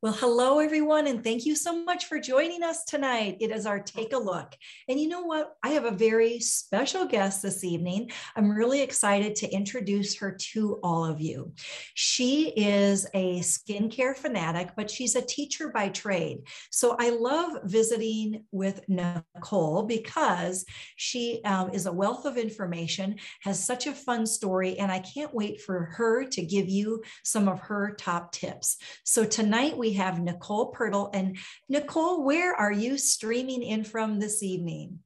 Well, hello, everyone, and thank you so much for joining us tonight. It is our Take a Look. And you know what? I have a very special guest this evening. I'm really excited to introduce her to all of you. She is a skincare fanatic, but she's a teacher by trade. So I love visiting with Nicole because she is a wealth of information, has such a fun story, and I can't wait for her to give you some of her top tips. So tonight we have Nicole Pyrtle. And Nicole, where are you streaming in from this evening?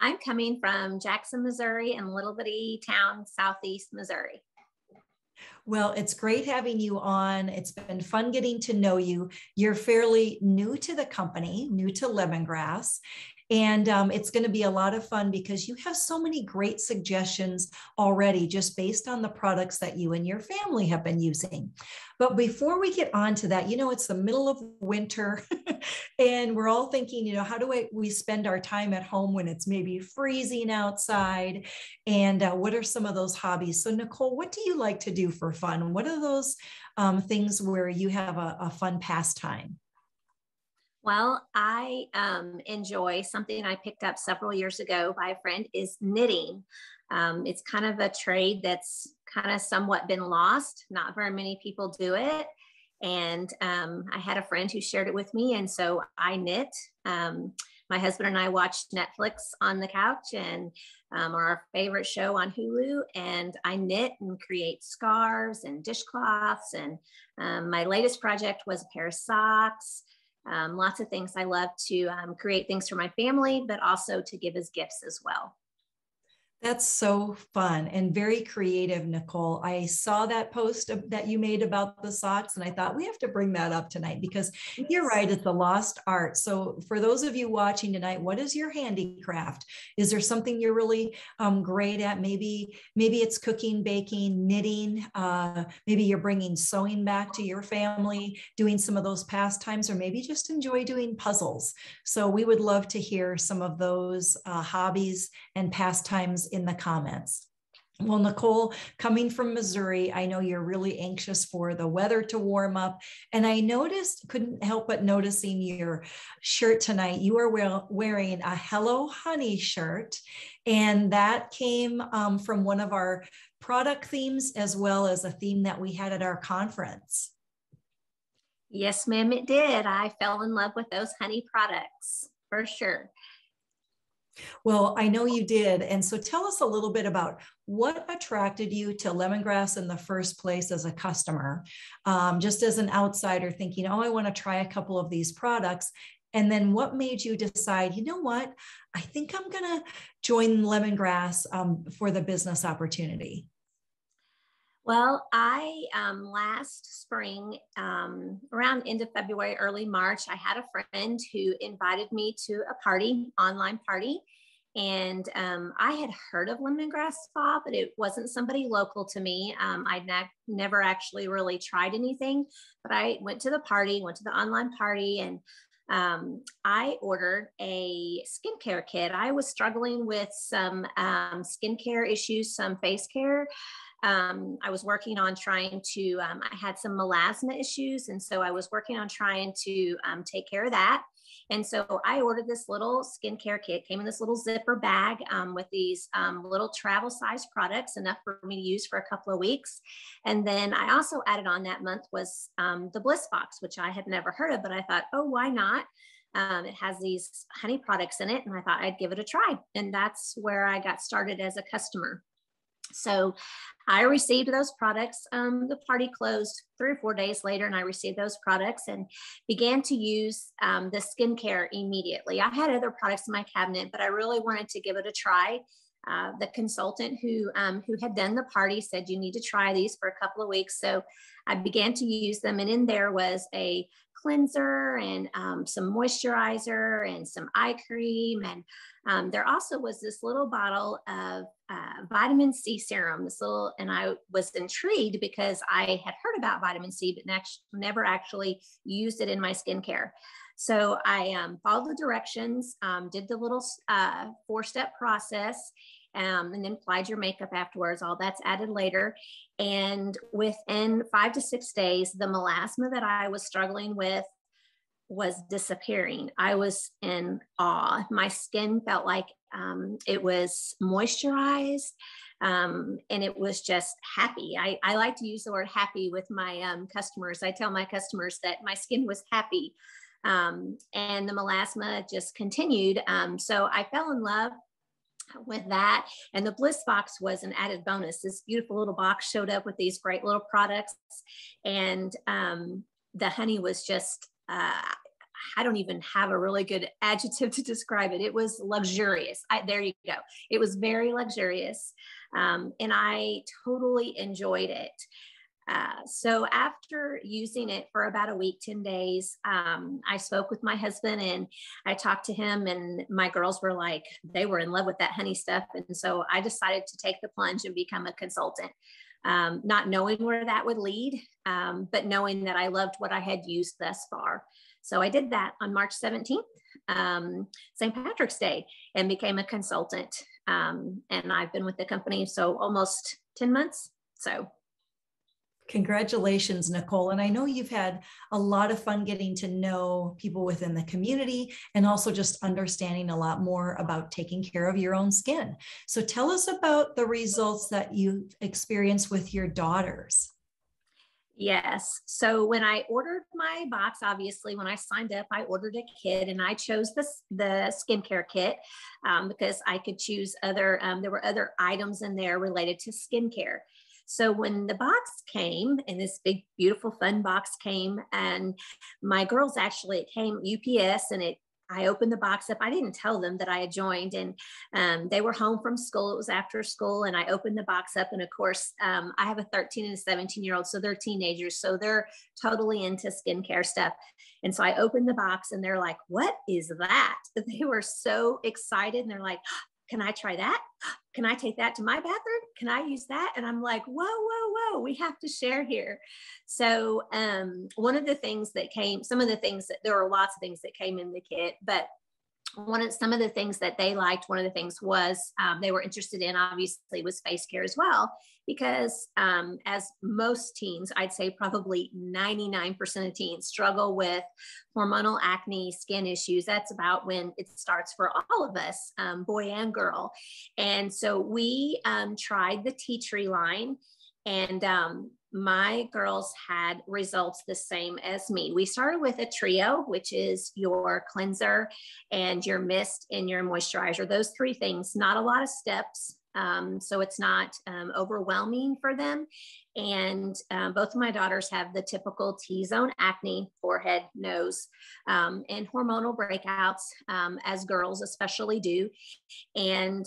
I'm coming from Jackson, Missouri, and little bitty town, southeast Missouri. Well, it's great having you on. It's been fun getting to know you. You're fairly new to the company, new to Lemongrass. And it's going to be a lot of fun because you have so many great suggestions already just based on the products that you and your family have been using. But before we get on to that, it's the middle of winter and we're all thinking, how do we spend our time at home when it's maybe freezing outside? And what are some of those hobbies? So Nicole, what do you like to do for fun? What are those things where you have a fun pastime? Well, I enjoy something I picked up several years ago by a friend is knitting. It's kind of a trade that's kind of somewhat been lost. Not very many people do it. And I had a friend who shared it with me. And so I knit. My husband and I watched Netflix on the couch and our favorite show on Hulu. And I knit and create scarves and dishcloths. And my latest project was a pair of socks. Lots of things. I love to create things for my family, but also to give as gifts as well. That's so fun and very creative, Nicole. I saw that post that you made about the socks, and I thought we have to bring that up tonight because you're right, it's a lost art. So for those of you watching tonight, what is your handicraft? Is there something you're really great at? Maybe it's cooking, baking, knitting. Maybe you're bringing sewing back to your family, doing some of those pastimes, or maybe just enjoy doing puzzles. So we would love to hear some of those hobbies and pastimes in the comments. Well, Nicole, coming from Missouri, I know you're really anxious for the weather to warm up. And I couldn't help but noticing your shirt tonight. You are wearing a Hello Honey shirt. And that came from one of our product themes, as well as a theme that we had at our conference. Yes, ma'am, it did. I fell in love with those honey products for sure. Well, I know you did. And so tell us a little bit about what attracted you to Lemongrass in the first place as a customer, just as an outsider thinking, oh, I want to try a couple of these products. And then what made you decide, you know what, I think I'm going to join Lemongrass for the business opportunity? Well, I last spring, around end of February, early March, I had a friend who invited me to a party, online party. And I had heard of lemongrass spa, but it wasn't somebody local to me. I'd never actually really tried anything, but I went to the party, went to the online party, and I ordered a skincare kit. I was struggling with some skincare issues, some face care. I was working on trying to, I had some melasma issues. And so I was working on trying to take care of that. And so I ordered this little skincare kit, came in this little zipper bag with these little travel size products, enough for me to use for a couple of weeks. And then I also added on that month was the Bliss Box, which I had never heard of, but I thought, oh, why not? It has these honey products in it. And I thought I'd give it a try. And that's where I got started as a customer. So I received those products. The party closed 3 or 4 days later, and I received those products and began to use the skincare immediately. I had other products in my cabinet, but I really wanted to give it a try. The consultant who had done the party said, you need to try these for a couple of weeks. So I began to use them. And in there was a cleanser and some moisturizer and some eye cream. And there also was this little bottle of vitamin C serum, and I was intrigued because I had heard about vitamin C, but never actually used it in my skincare. So I followed the directions, did the little 4-step process, and then applied your makeup afterwards. All that's added later. And within 5 to 6 days, the melasma that I was struggling with was disappearing. I was in awe. My skin felt like it was moisturized, and it was just happy. I like to use the word happy with my customers. I tell my customers that my skin was happy, and the melasma just continued. So I fell in love with that. And the Bliss box was an added bonus. This beautiful little box showed up with these great little products. And the honey was just, I don't even have a really good adjective to describe it. It was luxurious. There you go. It was very luxurious. And I totally enjoyed it. So after using it for about a week, 10 days, I spoke with my husband and I talked to him, and my girls were like, they were in love with that honey stuff. And so I decided to take the plunge and become a consultant, not knowing where that would lead, but knowing that I loved what I had used thus far. So I did that on March 17th, St. Patrick's Day, and became a consultant. And I've been with the company so almost 10 months. So congratulations, Nicole. And I know you've had a lot of fun getting to know people within the community and also just understanding a lot more about taking care of your own skin. So tell us about the results that you experienced with your daughters. Yes. So when I ordered my box, obviously, when I signed up, I ordered a kit, and I chose the skincare kit because I could choose other, there were other items in there related to skincare. So when the box came, and this big, beautiful, fun box came, and my girls actually, it came UPS, and I opened the box up. I didn't tell them that I had joined, and they were home from school. It was after school, and I opened the box up. And of course, I have a 13 and a 17-year-old, so they're teenagers, so they're totally into skincare stuff. And so I opened the box, and they're like, "What is that?" They were so excited, and they're like, "Can I try that? Can I take that to my bathroom? Can I use that?" And I'm like, whoa, whoa, whoa, we have to share here. So one of the things that came, some of the things that there were lots of things that came in the kit, but some of the things that they liked, one of the things was they were interested in, obviously, was face care as well, because as most teens, I'd say probably 99% of teens struggle with hormonal acne, skin issues. That's about when it starts for all of us, boy and girl. And so we tried the tea tree line, and my girls had results the same as me. We started with a trio, which is your cleanser and your mist and your moisturizer. Those three things, not a lot of steps. So it's not overwhelming for them. And both of my daughters have the typical T-zone acne, forehead, nose, and hormonal breakouts, as girls especially do. And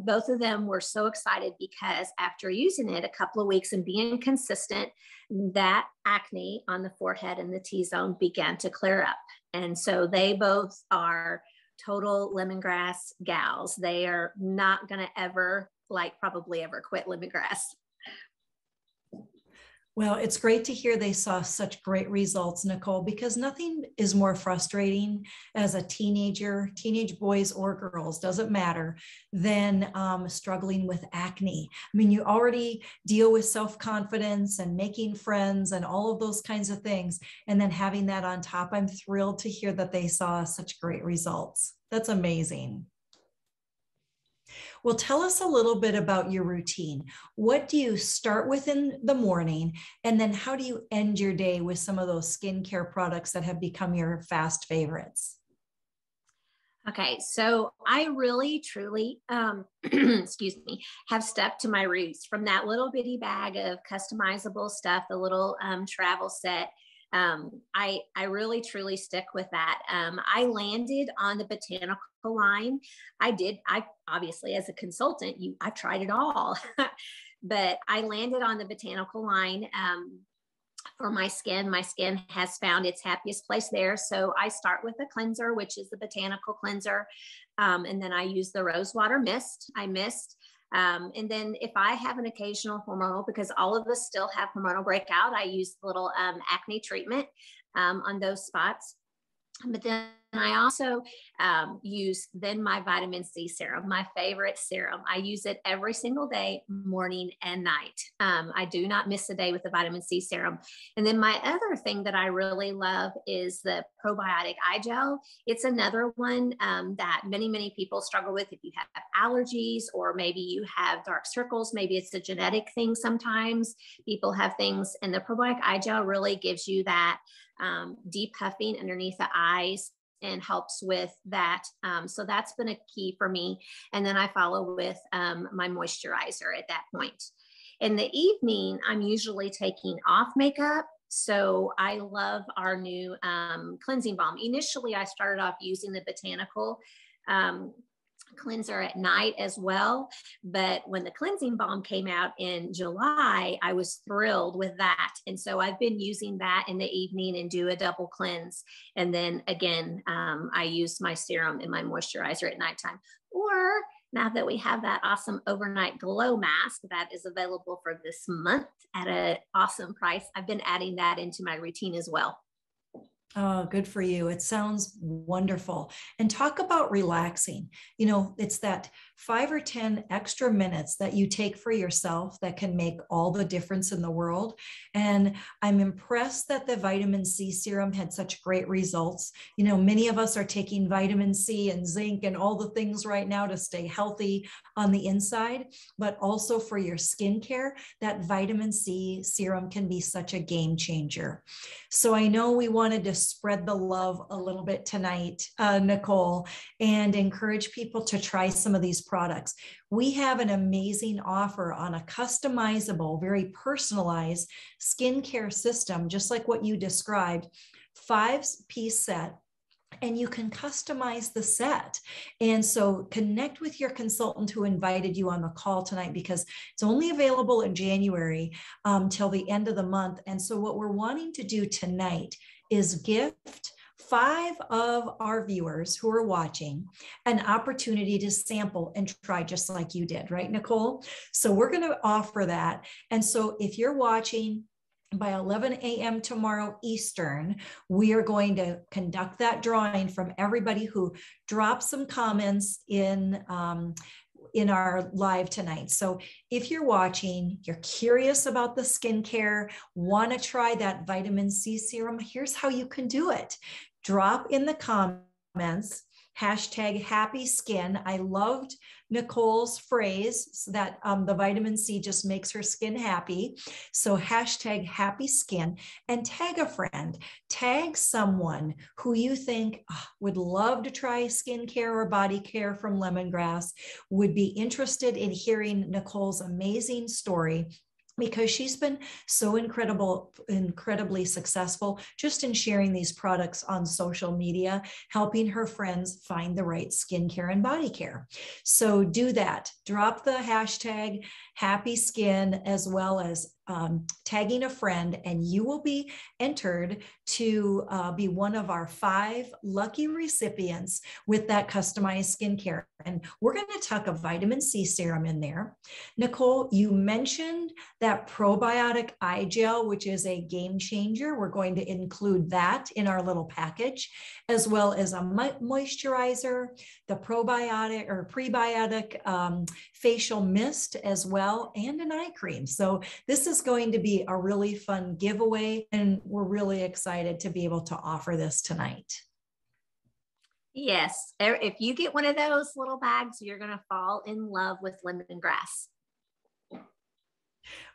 both of them were so excited because after using it a couple of weeks and being consistent, that acne on the forehead and the T-zone began to clear up. And so they both are total lemongrass gals. They are not going to ever, probably ever quit lemongrass. Well, it's great to hear they saw such great results, Nicole, because nothing is more frustrating as a teenager, teenage boys or girls, doesn't matter, than struggling with acne. I mean, you already deal with self-confidence and making friends and all of those kinds of things. And then having that on top, I'm thrilled to hear that they saw such great results. That's amazing. Well, tell us a little bit about your routine. What do you start with in the morning? And then how do you end your day with some of those skincare products that have become your fast favorites? Okay, so I really, truly, excuse me, have stuck to my roots from that little bitty bag of customizable stuff, the little travel set. I really, truly stick with that. I landed on the botanical line. I obviously, as a consultant, I've tried it all, but I landed on the botanical line for my skin. My skin has found its happiest place there. So I start with a cleanser, which is the botanical cleanser. And then I use the rose water mist. And then if I have an occasional hormonal, because all of us still have hormonal breakout, I use the little acne treatment on those spots. But then I also use then my vitamin C serum, my favorite serum. I use it every single day, morning and night. I do not miss a day with the vitamin C serum. And then my other thing that I really love is the Probiotic Eye Gel. It's another one that many people struggle with. If you have allergies, or maybe you have dark circles, maybe it's a genetic thing. Sometimes people have things, and the Probiotic Eye Gel really gives you that depuffing underneath the eyes and helps with that. So that's been a key for me. And then I follow with my moisturizer at that point. In the evening, I'm usually taking off makeup. So I love our new cleansing balm. Initially, I started off using the botanical cleanser at night as well. But when the cleansing balm came out in July, I was thrilled with that. And so I've been using that in the evening and do a double cleanse. And then again, I use my serum and my moisturizer at nighttime. Or now that we have that awesome overnight glow mask that is available for this month at an awesome price, I've been adding that into my routine as well. Oh, good for you. It sounds wonderful. And talk about relaxing. It's that 5 or 10 extra minutes that you take for yourself that can make all the difference in the world. And I'm impressed that the vitamin C serum had such great results. Many of us are taking vitamin C and zinc and all the things right now to stay healthy on the inside, but also for your skincare, that vitamin C serum can be such a game changer. So I know we wanted to spread the love a little bit tonight, Nicole, and encourage people to try some of these products. We have an amazing offer on a customizable, very personalized skincare system, just like what you described, 5-piece set. And you can customize the set. And so connect with your consultant who invited you on the call tonight, because it's only available in January till the end of the month. And so what we're wanting to do tonight is gift 5 of our viewers who are watching an opportunity to sample and try, just like you did, right, Nicole? So we're going to offer that. And so if you're watching, by 11 a.m. tomorrow Eastern, we are going to conduct that drawing from everybody who dropped some comments in our live tonight. So if you're watching, you're curious about the skincare, want to try that vitamin C serum, here's how you can do it. Drop in the comments, #happy_skin. I loved Nicole's phrase that the vitamin C just makes her skin happy. So #happy_skin, and tag a friend, tag someone who you think would love to try skincare or body care from Lemongrass, would be interested in hearing Nicole's amazing story, because she's been so incredibly successful just in sharing these products on social media, helping her friends find the right skincare and body care. So do that. Drop the #happy_skin, as well as tagging a friend, and you will be entered to be one of our 5 lucky recipients with that customized skincare. And we're going to tuck a vitamin C serum in there. Nicole, you mentioned that Probiotic Eye Gel, which is a game changer. We're going to include that in our little package, as well as a moisturizer, the probiotic or prebiotic facial mist as well, and an eye cream. So this is going to be a really fun giveaway, and we're really excited to be able to offer this tonight. Yes, if you get one of those little bags, you're going to fall in love with lemongrass.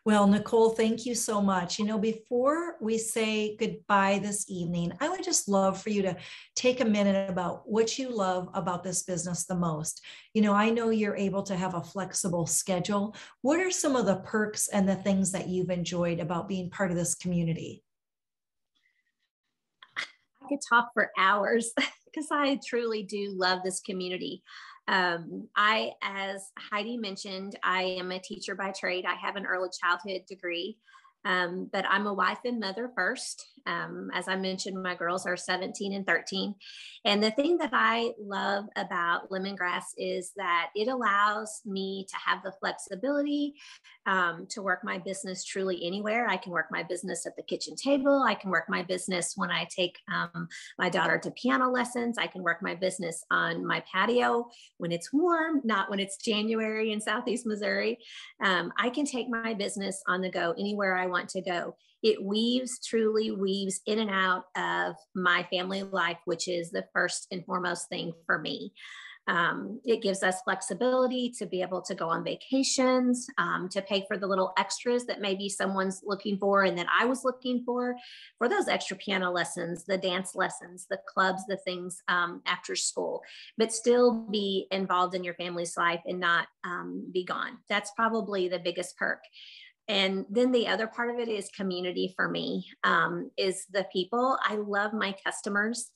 Well, Nicole, thank you so much. Before we say goodbye this evening, I would just love for you to take a minute about what you love about this business the most. I know you're able to have a flexible schedule. What are some of the perks and the things that you've enjoyed about being part of this community? I could talk for hours because I truly do love this community. As Heidi mentioned, I am a teacher by trade. I have an early childhood degree, but I'm a wife and mother first. As I mentioned, my girls are 17 and 13. And the thing that I love about lemongrass is that it allows me to have the flexibility to work my business truly anywhere. I can work my business at the kitchen table. I can work my business when I take my daughter to piano lessons. I can work my business on my patio when it's warm, not when it's January in Southeast Missouri. I can take my business on the go anywhere I want to go. It truly weaves in and out of my family life, which is the first and foremost thing for me. It gives us flexibility to be able to go on vacations, to pay for the little extras that maybe someone's looking for and that I was looking for those extra piano lessons, the dance lessons, the clubs, the things after school, but still be involved in your family's life and not be gone. That's probably the biggest perk. And then the other part of it is community for me, is the people. I love my customers.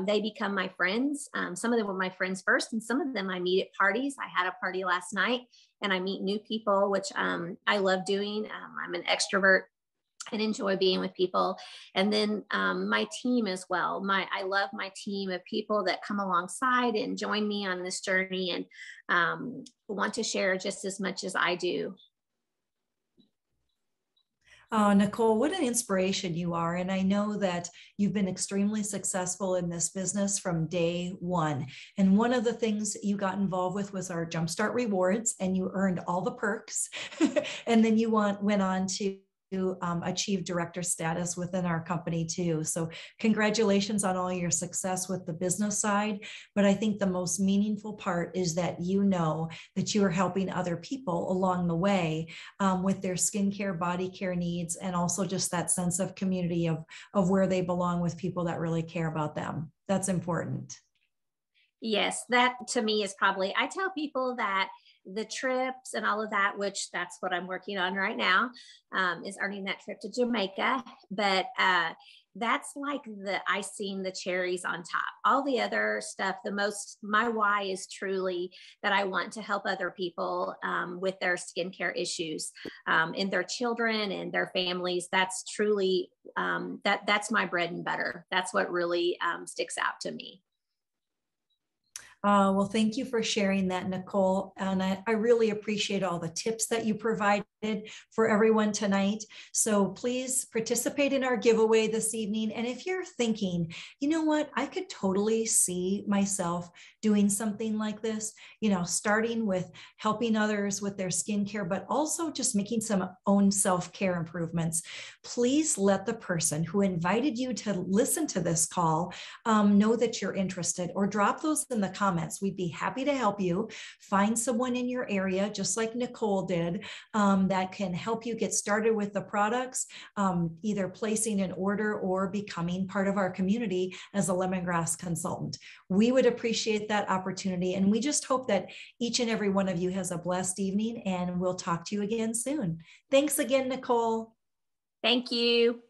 They become my friends. Some of them were my friends first, and some of them I meet at parties. I had a party last night and I meet new people, which I love doing. I'm an extrovert and enjoy being with people. And then my team as well. I love my team of people that come alongside and join me on this journey and want to share just as much as I do. Nicole, what an inspiration you are. And I know that you've been extremely successful in this business from day one. And one of the things you got involved with was our Jumpstart Rewards, and you earned all the perks. And then you went on to achieve director status within our company too. So congratulations on all your success with the business side. But I think the most meaningful part is that you know that you are helping other people along the way with their skincare, body care needs, and also just that sense of community of where they belong with people that really care about them. That's important. Yes, that to me is probably, I tell people that the trips and all of that, which that's what I'm working on right now, is earning that trip to Jamaica. But that's like the icing, the cherries on top. All the other stuff, my why is truly that I want to help other people with their skincare issues and their children and their families. That's truly, that's my bread and butter. That's what really sticks out to me. Well, thank you for sharing that, Nicole. And I really appreciate all the tips that you provided for everyone tonight. So please participate in our giveaway this evening. And if you're thinking, you know what, I could totally see myself doing something like this, starting with helping others with their skincare, but also just making some own self-care improvements, please let the person who invited you to listen to this call know that you're interested, or drop those in the comments. We'd be happy to help you find someone in your area, just like Nicole did, that can help you get started with the products, either placing an order or becoming part of our community as a lemongrass consultant. We would appreciate that opportunity. And we just hope that each and every one of you has a blessed evening, and we'll talk to you again soon. Thanks again, Nicole. Thank you.